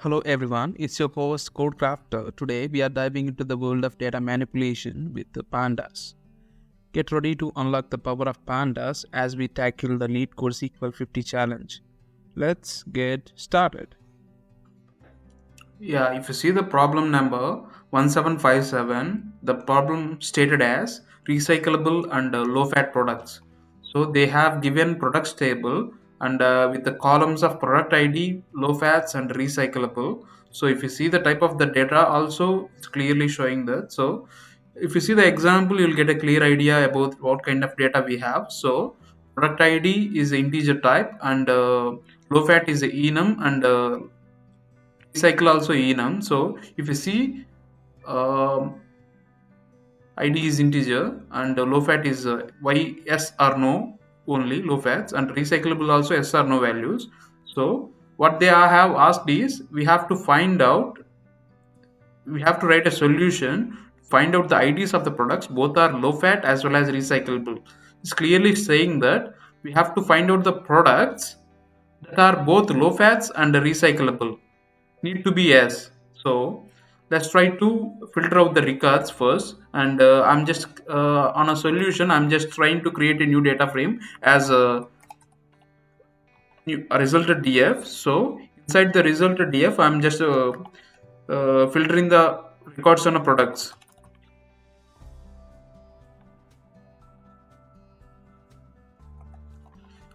Hello everyone, it's your host CodeCrafter. Today we are diving into the world of data manipulation with the Pandas. Get ready to unlock the power of Pandas as we tackle the LeetCode SQL 50 challenge. Let's get started. Yeah, if you see the problem number 1757, the problem stated as recyclable and low-fat products. So they have given products table and with the columns of product ID, low fats and recyclable. So if you see the type of the data also, it's clearly showing that. So if you see the example, you'll get a clear idea about what kind of data we have. So product ID is integer type and low fat is enum and recycle also enum. So if you see um, id is integer and low fat is y yes or no, only low fats, and recyclable also yes or no values. So what they have asked is we have to write a solution, find out the IDs of the products, both are low fat as well as recyclable. It's clearly saying that we have to find out the products that are both low fats and recyclable, need to be yes. So let's try to filter out the records first, and I'm just on a solution, I'm just trying to create a new data frame as a resulted df. So inside the resulted df, I'm just filtering the records on the products.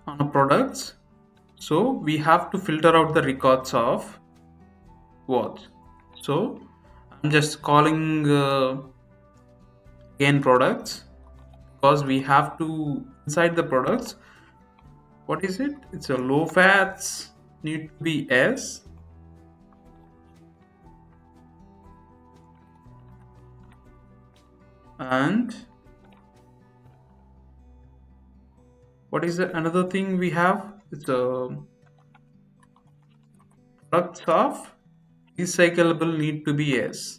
On the products, so we have to filter out the records of what. So I'm just calling again products, because we have to inside the products, what is it, it's a low fats need to be s, and what is the another thing we have, it's a products of recyclable need to be s.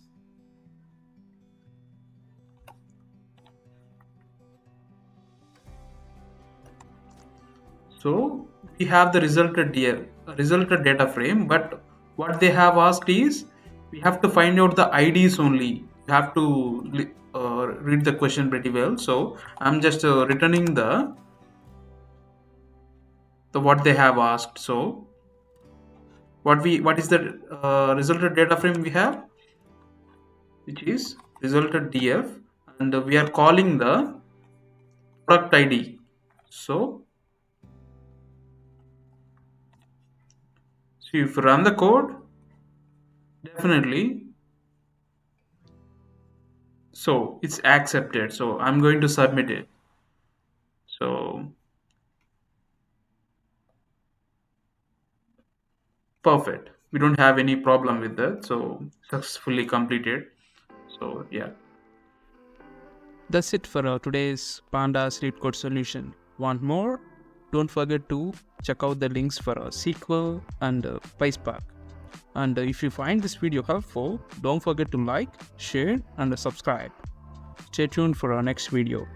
So we have the resulted data frame, but what they have asked is we have to find out the IDs only. You have to read the question pretty well. So I'm just returning the what they have asked. So what is the resulted data frame we have, which is resulted df, and we are calling the product ID. So if you run the code, definitely, so it's accepted, so I'm going to submit it. So perfect, we don't have any problem with that, so successfully completed. So yeah. That's it for today's Pandas LeetCode solution. Want more? Don't forget to check out the links for SQL and PySpark. And if you find this video helpful, don't forget to like, share, and subscribe. Stay tuned for our next video.